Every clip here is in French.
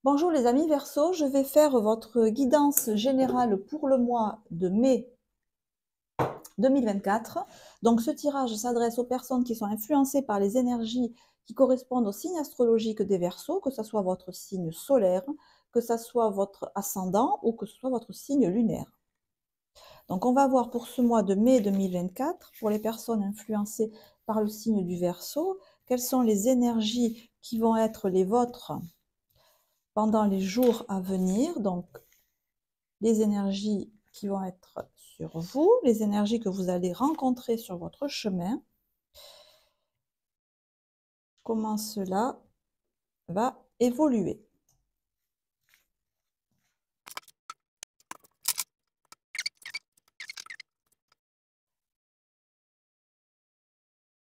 Bonjour les amis Verseau, je vais faire votre guidance générale pour le mois de mai 2024. Donc ce tirage s'adresse aux personnes qui sont influencées par les énergies qui correspondent au signe astrologique des Verseaux, que ce soit votre signe solaire, que ce soit votre ascendant ou que ce soit votre signe lunaire. Donc on va voir pour ce mois de mai 2024, pour les personnes influencées par le signe du Verseau, quelles sont les énergies qui vont être les vôtres pendant les jours à venir. Donc les énergies qui vont être sur vous, les énergies que vous allez rencontrer sur votre chemin, comment cela va évoluer.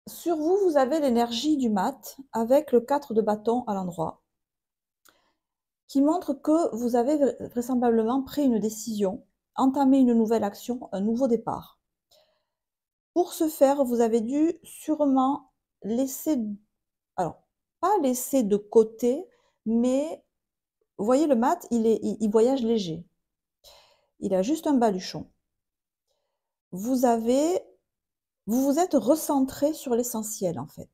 Sur vous, vous avez l'énergie du mat avec le 4 de bâton à l'endroit, qui montre que vous avez vraisemblablement pris une décision, entamé une nouvelle action, un nouveau départ. Pour ce faire, vous avez dû sûrement laisser, alors pas laisser de côté, mais vous voyez le mat, il voyage léger. Il a juste un baluchon. Vous vous êtes recentré sur l'essentiel en fait.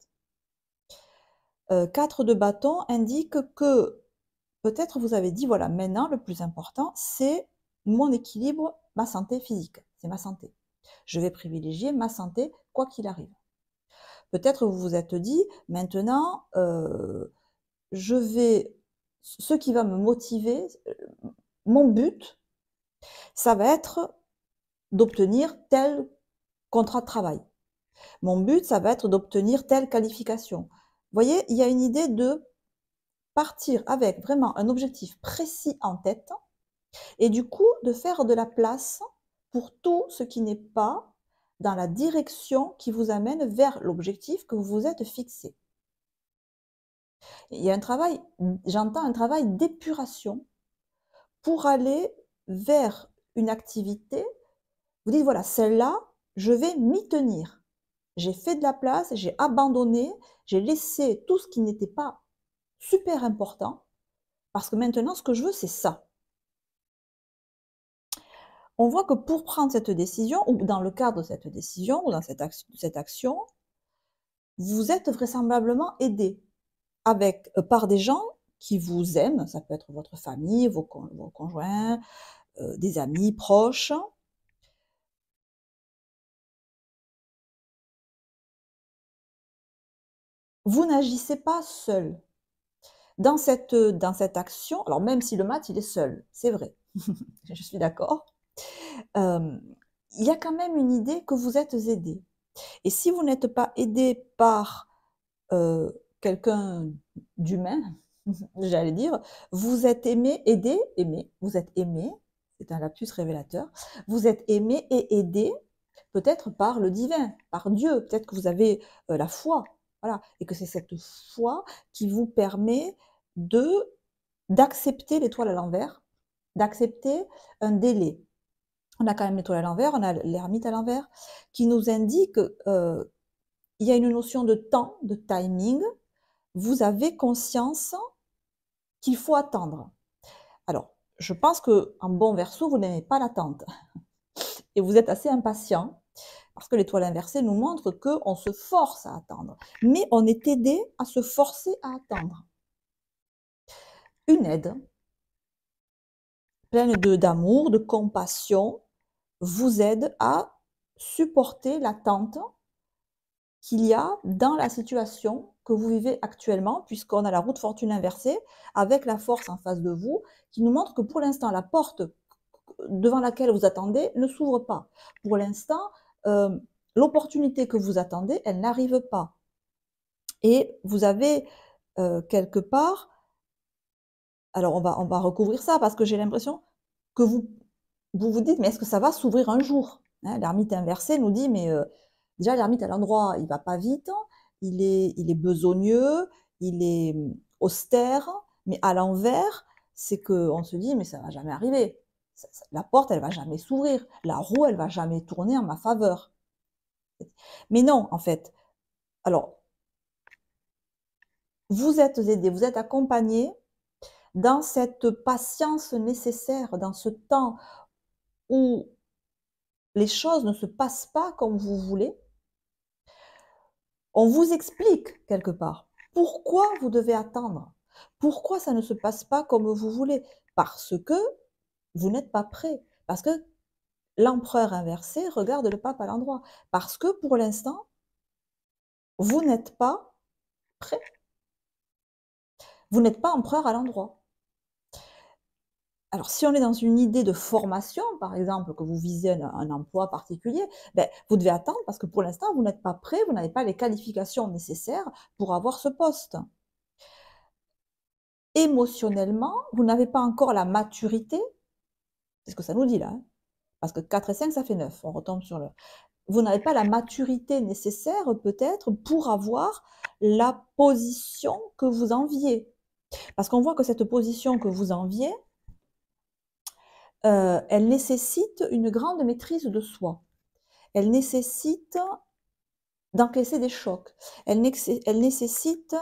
4 de bâton indique que peut-être vous avez dit voilà, maintenant le plus important, c'est mon équilibre, ma santé physique, c'est ma santé. Je vais privilégier ma santé quoi qu'il arrive. Peut-être vous vous êtes dit maintenant, ce qui va me motiver, mon but, ça va être d'obtenir tel contrat de travail. Mon but, ça va être d'obtenir telle qualification. Vous voyez, il y a une idée de partir avec vraiment un objectif précis en tête et du coup de faire de la place pour tout ce qui n'est pas dans la direction qui vous amène vers l'objectif que vous vous êtes fixé. Il y a un travail, j'entends un travail d'épuration pour aller vers une activité. Vous dites, voilà, celle-là, je vais m'y tenir. J'ai fait de la place, j'ai abandonné, j'ai laissé tout ce qui n'était pas super important, parce que maintenant, ce que je veux, c'est ça. On voit que pour prendre cette décision, ou dans le cadre de cette décision, ou dans cette action, vous êtes vraisemblablement aidé par des gens qui vous aiment, ça peut être votre famille, vos conjoints, des amis proches. Vous n'agissez pas seul. Dans cette action, alors même si le mat, il est seul, c'est vrai, je suis d'accord, il y a quand même une idée que vous êtes aidé. Et si vous n'êtes pas aidé par quelqu'un d'humain, j'allais dire, vous êtes aidé, vous êtes aimé, c'est un lapsus révélateur, vous êtes aimé et aidé peut-être par le divin, par Dieu, peut-être que vous avez la foi, voilà, et que c'est cette foi qui vous permet d'accepter l'étoile à l'envers, d'accepter un délai. On a quand même l'étoile à l'envers, on a l'ermite à l'envers, qui nous indique il y a une notion de temps, de timing. Vous avez conscience qu'il faut attendre. Alors, je pense qu'en bon verso, vous n'aimez pas l'attente. Et vous êtes assez impatient, parce que l'étoile inversée nous montre qu'on se force à attendre. Mais on est aidé à se forcer à attendre. Une aide pleine d'amour, de compassion, vous aide à supporter l'attente qu'il y a dans la situation que vous vivez actuellement, puisqu'on a la roue de fortune inversée, avec la force en face de vous, qui nous montre que pour l'instant, la porte devant laquelle vous attendez ne s'ouvre pas. Pour l'instant, l'opportunité que vous attendez, elle n'arrive pas. Et vous avez quelque part, alors on va recouvrir ça, parce que j'ai l'impression que vous dites, mais est-ce que ça va s'ouvrir un jour, hein? L'ermite inversé nous dit, mais déjà l'ermite à l'endroit, il va pas vite, il est besogneux, il est austère, mais à l'envers, c'est qu'on se dit, mais ça va jamais arriver. La porte, elle va jamais s'ouvrir. La roue, elle va jamais tourner en ma faveur. Mais non, en fait. Alors, vous êtes aidé, vous êtes accompagné dans cette patience nécessaire, dans ce temps où les choses ne se passent pas comme vous voulez, on vous explique quelque part pourquoi vous devez attendre, pourquoi ça ne se passe pas comme vous voulez, parce que vous n'êtes pas prêt, parce que l'empereur inversé regarde le pape à l'endroit, parce que pour l'instant, vous n'êtes pas prêt, vous n'êtes pas empereur à l'endroit. Alors, si on est dans une idée de formation, par exemple, que vous visez un emploi particulier, ben, vous devez attendre parce que pour l'instant, vous n'êtes pas prêt, vous n'avez pas les qualifications nécessaires pour avoir ce poste. Émotionnellement, vous n'avez pas encore la maturité, c'est ce que ça nous dit là, hein, parce que 4 et 5, ça fait 9, on retombe sur le... Vous n'avez pas la maturité nécessaire peut-être pour avoir la position que vous enviez. Parce qu'on voit que cette position que vous enviez, elle nécessite une grande maîtrise de soi. Elle nécessite d'encaisser des chocs. Elle nécessite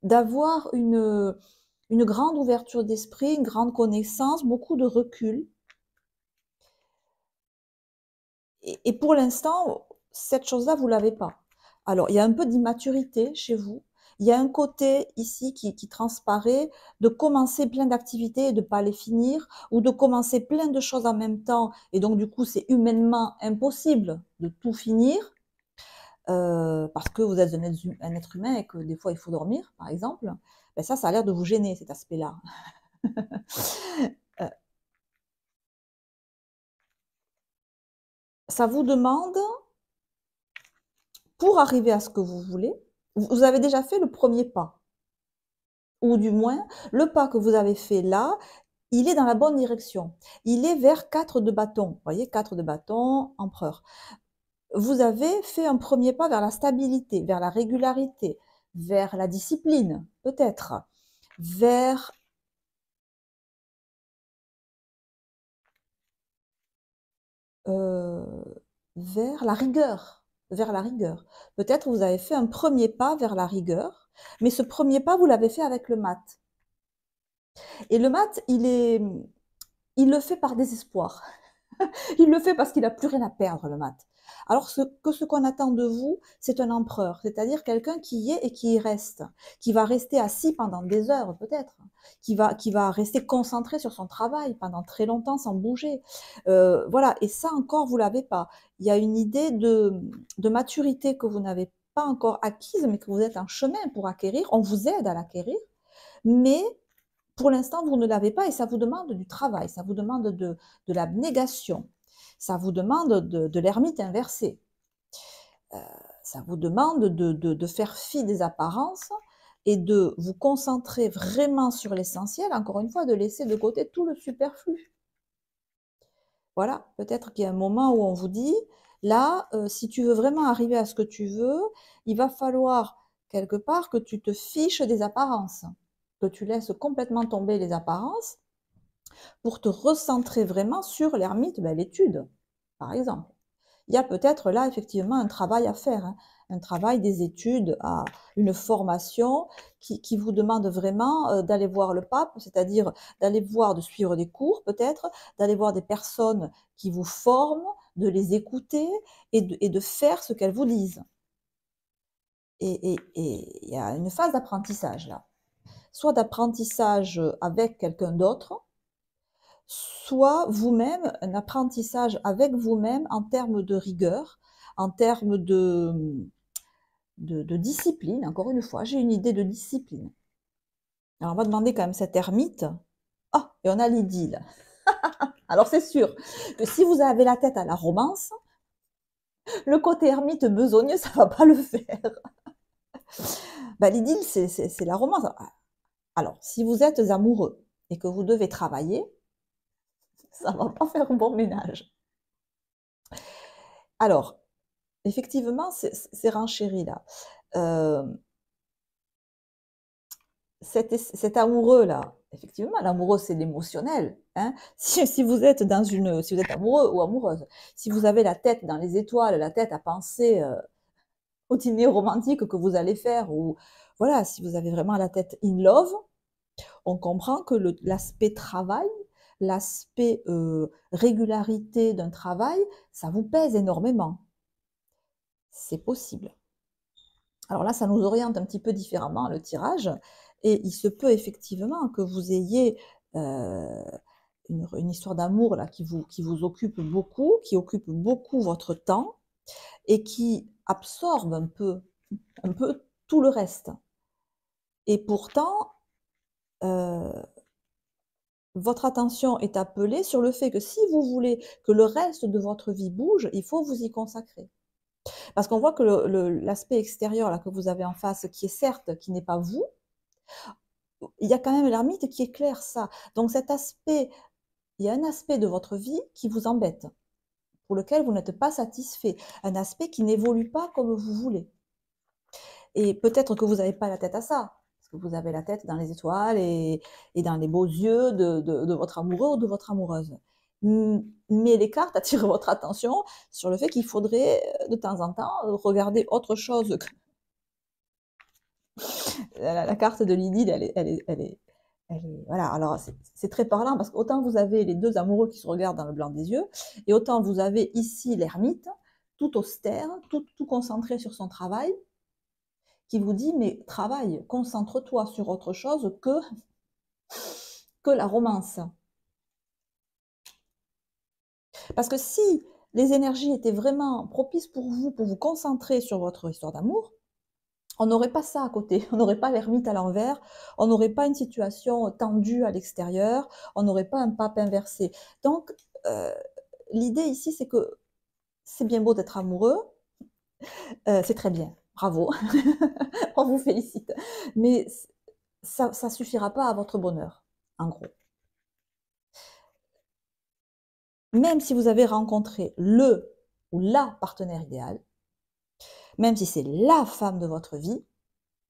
d'avoir une grande ouverture d'esprit, une grande connaissance, beaucoup de recul. Et pour l'instant, cette chose-là, vous ne l'avez pas. Alors, il y a un peu d'immaturité chez vous. Il y a un côté ici qui transparaît de commencer plein d'activités et de ne pas les finir, ou de commencer plein de choses en même temps, et donc du coup, c'est humainement impossible de tout finir, parce que vous êtes un être humain et que des fois, il faut dormir, par exemple. Ben ça a l'air de vous gêner, cet aspect-là. Ça vous demande, pour arriver à ce que vous voulez, vous avez déjà fait le premier pas. Ou du moins, le pas que vous avez fait là, il est dans la bonne direction. Il est vers 4 de bâton. Vous voyez, 4 de bâton, empereur. Vous avez fait un premier pas vers la stabilité, vers la régularité, vers la discipline, peut-être, vers vers la rigueur, vers la rigueur. Peut-être vous avez fait un premier pas vers la rigueur, mais ce premier pas, vous l'avez fait avec le maths. Et le maths, il le fait par désespoir. Il le fait parce qu'il n'a plus rien à perdre, le maths. Alors ce qu'on attend de vous, c'est un empereur, c'est-à-dire quelqu'un qui y est et qui y reste, qui va rester assis pendant des heures peut-être, qui va rester concentré sur son travail pendant très longtemps sans bouger. Voilà, et ça encore, vous l'avez pas. Il y a une idée de maturité que vous n'avez pas encore acquise, mais que vous êtes en chemin pour acquérir. On vous aide à l'acquérir, mais pour l'instant, vous ne l'avez pas et ça vous demande du travail, ça vous demande de l'abnégation, ça vous demande de l'ermite inversé, ça vous demande de faire fi des apparences et de vous concentrer vraiment sur l'essentiel, encore une fois, de laisser de côté tout le superflu. Voilà, peut-être qu'il y a un moment où on vous dit, là, si tu veux vraiment arriver à ce que tu veux, il va falloir quelque part que tu te fiches des apparences, que tu laisses complètement tomber les apparences pour te recentrer vraiment sur l'ermite, ben, l'étude, par exemple. Il y a peut-être là effectivement un travail à faire, hein, un travail des études, une formation qui vous demande vraiment d'aller voir le pape, c'est-à-dire d'aller voir, de suivre des cours peut-être, d'aller voir des personnes qui vous forment, de les écouter et de faire ce qu'elles vous disent. Et il y a une phase d'apprentissage là, soit d'apprentissage avec quelqu'un d'autre, soit vous-même, un apprentissage avec vous-même en termes de rigueur, en termes de discipline. Encore une fois, j'ai une idée de discipline. Alors, on va demander quand même cet ermite. Ah, et on a l'idylle. Alors, c'est sûr que si vous avez la tête à la romance, le côté ermite besogneux, ça ne va pas le faire. Ben, l'idylle, c'est la romance. Alors, si vous êtes amoureux et que vous devez travailler, ça ne va pas faire bon ménage. Alors, effectivement, c'est renchéri là. Cet amoureux-là, effectivement, l'amoureux, c'est l'émotionnel. Hein. Si vous êtes amoureux ou amoureuse, si vous avez la tête dans les étoiles, la tête à penser au dîner romantique que vous allez faire, ou voilà, si vous avez vraiment la tête in love, on comprend que l'aspect travail, l'aspect régularité d'un travail, ça vous pèse énormément. C'est possible. Alors là, ça nous oriente un petit peu différemment, le tirage, et il se peut effectivement que vous ayez une histoire d'amour là qui vous occupe beaucoup, qui occupe beaucoup votre temps et qui absorbe un peu tout le reste. Et pourtant, votre attention est appelée sur le fait que si vous voulez que le reste de votre vie bouge, il faut vous y consacrer. Parce qu'on voit que l'aspect extérieur là, que vous avez en face, qui est certes, qui n'est pas vous, il y a quand même l'ermite qui éclaire ça. Donc cet aspect, il y a un aspect de votre vie qui vous embête, pour lequel vous n'êtes pas satisfait, un aspect qui n'évolue pas comme vous voulez. Et peut-être que vous n'avez pas la tête à ça, parce que vous avez la tête dans les étoiles et dans les beaux yeux de votre amoureux ou de votre amoureuse. Mais les cartes attirent votre attention sur le fait qu'il faudrait de temps en temps regarder autre chose que la carte de l'idylle, voilà. Alors c'est très parlant parce qu'autant vous avez les deux amoureux qui se regardent dans le blanc des yeux, et autant vous avez ici l'ermite, tout austère, tout concentré sur son travail, qui vous dit mais travaille, concentre-toi sur autre chose que la romance. Parce que si les énergies étaient vraiment propices pour vous concentrer sur votre histoire d'amour, on n'aurait pas ça à côté, on n'aurait pas l'ermite à l'envers, on n'aurait pas une situation tendue à l'extérieur, on n'aurait pas un pape inversé. Donc, l'idée ici, c'est que c'est bien beau d'être amoureux, c'est très bien, bravo, on vous félicite, mais ça ne suffira pas à votre bonheur, en gros. Même si vous avez rencontré le ou la partenaire idéal, même si c'est la femme de votre vie,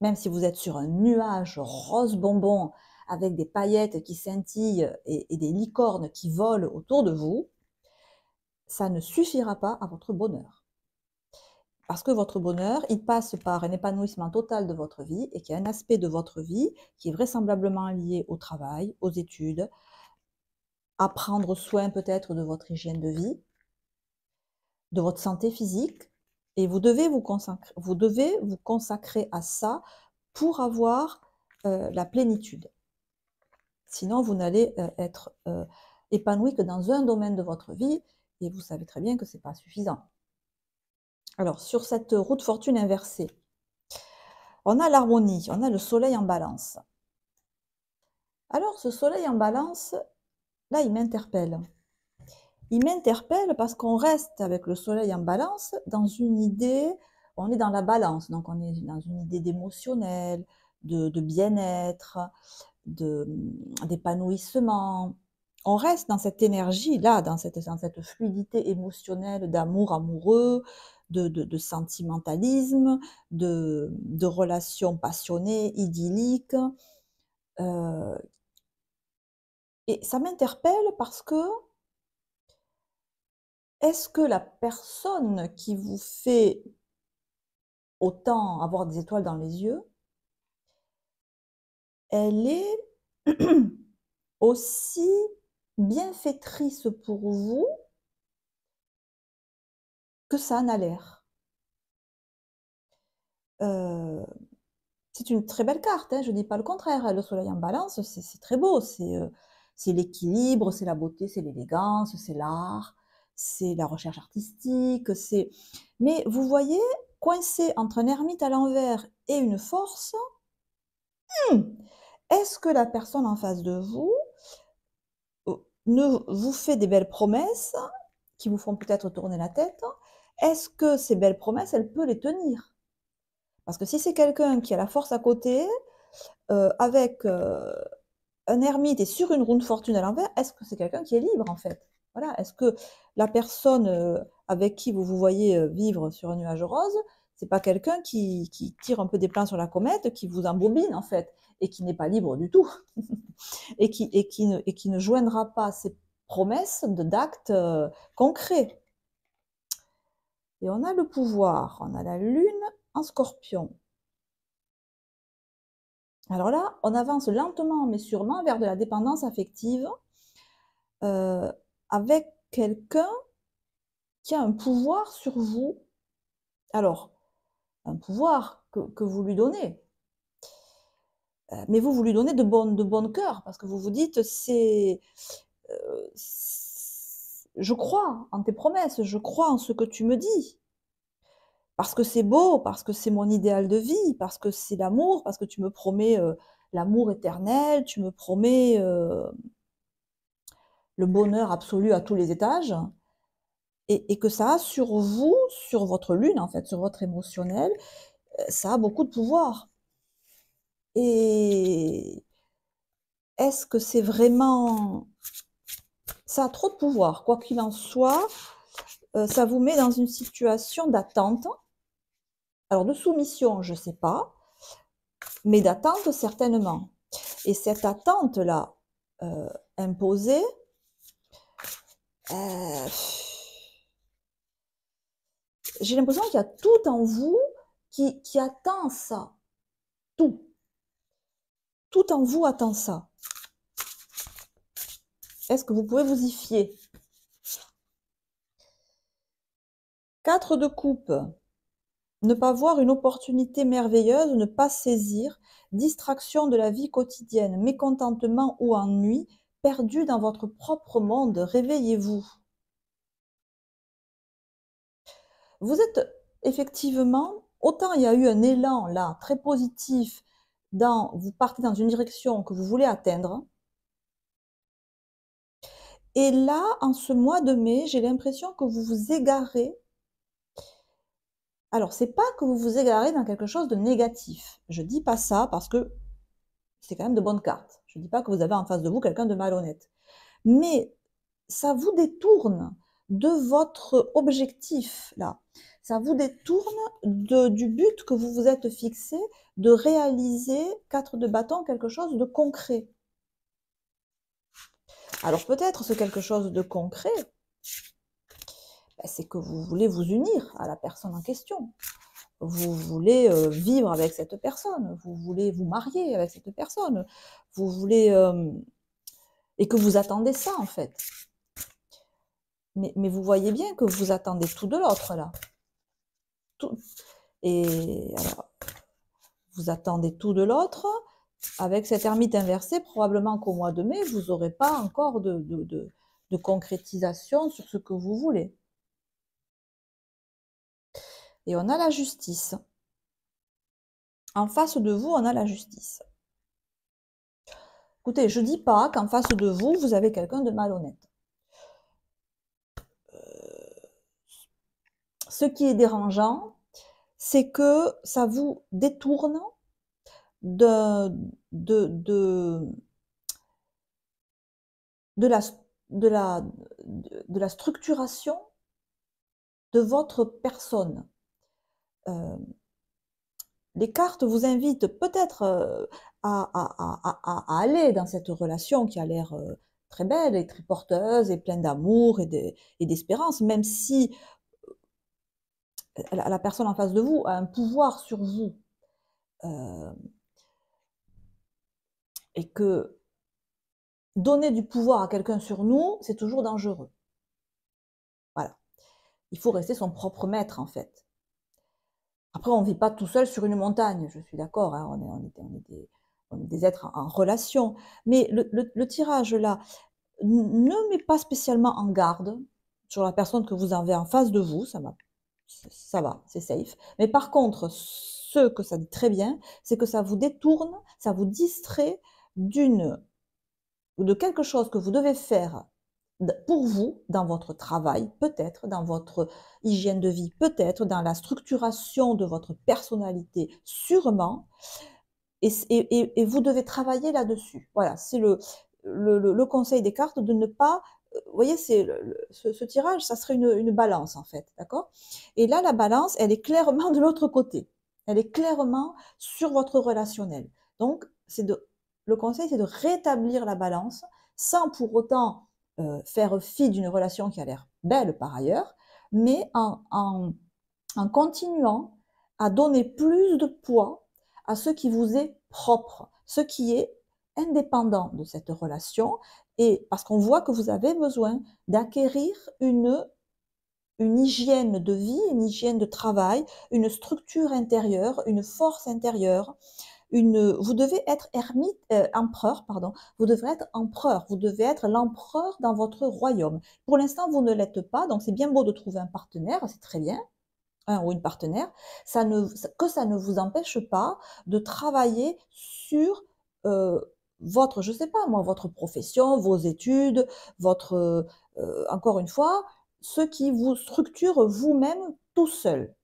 même si vous êtes sur un nuage rose bonbon avec des paillettes qui scintillent et des licornes qui volent autour de vous, ça ne suffira pas à votre bonheur. Parce que votre bonheur, il passe par un épanouissement total de votre vie et qu'il y a un aspect de votre vie qui est vraisemblablement lié au travail, aux études, à prendre soin peut-être de votre hygiène de vie, de votre santé physique, et vous devez vous consacrer à ça pour avoir la plénitude. Sinon, vous n'allez être épanoui que dans un domaine de votre vie, et vous savez très bien que ce n'est pas suffisant. Alors, sur cette roue de fortune inversée, on a l'harmonie, on a le soleil en balance. Alors, ce soleil en balance, là, il m'interpelle. Il m'interpelle parce qu'on reste avec le soleil en balance dans une idée, on est dans la balance, donc on est dans une idée d'émotionnel, de bien-être, d'épanouissement. On reste dans cette énergie-là, dans cette fluidité émotionnelle d'amour amoureux, de sentimentalisme, de relations passionnées, idylliques. Et ça m'interpelle parce que est-ce que la personne qui vous fait autant avoir des étoiles dans les yeux, elle est aussi bienfaitrice pour vous que ça en a l'air? C'est une très belle carte, hein, je ne dis pas le contraire, hein, le soleil en balance, c'est très beau, c'est l'équilibre, c'est la beauté, c'est l'élégance, c'est l'art, c'est la recherche artistique, mais vous voyez, coincé entre un ermite à l'envers et une force, est-ce que la personne en face de vous ne vous fait des belles promesses qui vous font peut-être tourner la tête? Est-ce que ces belles promesses, elle peut les tenir? Parce que si c'est quelqu'un qui a la force à côté, avec un ermite et sur une roue de fortune à l'envers, est-ce que c'est quelqu'un qui est libre en fait? Voilà, est-ce que la personne avec qui vous vous voyez vivre sur un nuage rose, c'est pas quelqu'un qui tire un peu des plans sur la comète, qui vous embobine en fait, et qui n'est pas libre du tout, et qui ne joindra pas ses promesses d'actes concrets. Et on a le pouvoir, on a la lune en scorpion. Alors là, on avance lentement mais sûrement vers de la dépendance affective avec quelqu'un qui a un pouvoir sur vous. Alors, un pouvoir que vous lui donnez, mais vous lui donnez de bon cœur parce que vous vous dites: Je crois en tes promesses, je crois en ce que tu me dis. Parce que c'est beau, parce que c'est mon idéal de vie, parce que c'est l'amour, parce que tu me promets l'amour éternel, tu me promets le bonheur absolu à tous les étages, et que ça a sur vous, sur votre lune en fait, sur votre émotionnel, ça a beaucoup de pouvoir. Et est-ce que c'est vraiment... Ça a trop de pouvoir, quoi qu'il en soit, ça vous met dans une situation d'attente. Alors de soumission, je ne sais pas, mais d'attente certainement. Et cette attente-là, imposée, euh, j'ai l'impression qu'il y a tout en vous qui attend ça. Tout. Tout en vous attend ça. Est-ce que vous pouvez vous y fier? 4 de coupe. Ne pas voir une opportunité merveilleuse, ne pas saisir, distraction de la vie quotidienne, mécontentement ou ennui, perdu dans votre propre monde, réveillez-vous. Vous êtes effectivement, autant il y a eu un élan là, très positif, vous partez dans une direction que vous voulez atteindre, et là, en ce mois de mai, j'ai l'impression que vous vous égarez. Alors, c'est pas que vous vous égarez dans quelque chose de négatif. Je dis pas ça parce que c'est quand même de bonnes cartes. Je dis pas que vous avez en face de vous quelqu'un de malhonnête. Mais ça vous détourne de votre objectif, là. Ça vous détourne du but que vous vous êtes fixé de réaliser, 4 de bâton, quelque chose de concret. Alors peut-être ce quelque chose de concret, c'est que vous voulez vous unir à la personne en question. Vous voulez vivre avec cette personne, vous voulez vous marier avec cette personne, vous voulez... et que vous attendez ça, en fait. Mais vous voyez bien que vous attendez tout de l'autre, là. Tout. Et alors, vous attendez tout de l'autre. Avec cette ermite inversée, probablement qu'au mois de mai, vous n'aurez pas encore de concrétisation sur ce que vous voulez. Et on a la justice. En face de vous, on a la justice. Écoutez, je ne dis pas qu'en face de vous, vous avez quelqu'un de malhonnête. Ce qui est dérangeant, c'est que ça vous détourne de la structuration de votre personne. Les cartes vous invitent peut-être à aller dans cette relation qui a l'air très belle et très porteuse et pleine d'amour et d'espérance, même si la personne en face de vous a un pouvoir sur vous et que donner du pouvoir à quelqu'un sur nous, c'est toujours dangereux. Voilà. Il faut rester son propre maître, en fait. Après, on ne vit pas tout seul sur une montagne, je suis d'accord, hein, on est des êtres en relation. Mais le tirage, là, ne met pas spécialement en garde sur la personne que vous avez en face de vous, ça va, c'est safe. Mais par contre, ce que ça dit très bien, c'est que ça vous détourne, ça vous distrait de quelque chose que vous devez faire pour vous, dans votre travail, peut-être, dans votre hygiène de vie, peut-être, dans la structuration de votre personnalité, sûrement, et vous devez travailler là-dessus. Voilà, c'est le conseil des cartes de ne pas... Vous voyez, ce tirage, ça serait une balance, en fait, d'accord? Et là, la balance, elle est clairement de l'autre côté. Elle est clairement sur votre relationnel. Donc, le conseil, c'est de rétablir la balance sans pour autant faire fi d'une relation qui a l'air belle par ailleurs, mais en continuant à donner plus de poids à ce qui vous est propre, ce qui est indépendant de cette relation, et parce qu'on voit que vous avez besoin d'acquérir une hygiène de vie, une hygiène de travail, une structure intérieure, une force intérieure, vous devez être empereur, pardon, vous devrez être empereur, vous devez être l'empereur dans votre royaume. Pour l'instant, vous ne l'êtes pas, donc c'est bien beau de trouver un partenaire, c'est très bien, un ou une partenaire, que ça ne vous empêche pas de travailler sur votre, je sais pas moi, votre profession, vos études, encore une fois, ce qui vous structure vous-même tout seul.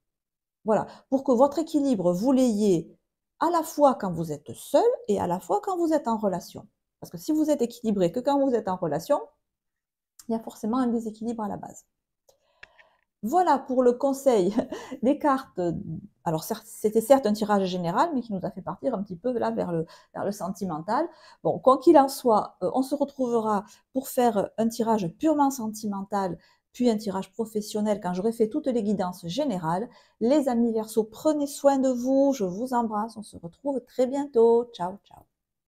Voilà, pour que votre équilibre, vous l'ayez à la fois quand vous êtes seul et à la fois quand vous êtes en relation. Parce que si vous êtes équilibré que quand vous êtes en relation, il y a forcément un déséquilibre à la base. Voilà pour le conseil des cartes. Alors c'était certes un tirage général, mais qui nous a fait partir un petit peu là vers le sentimental. Bon, quoi qu'il en soit, on se retrouvera pour faire un tirage purement sentimental, puis un tirage professionnel quand j'aurai fait toutes les guidances générales. Les amis Verseaux, prenez soin de vous, je vous embrasse, on se retrouve très bientôt. Ciao, ciao.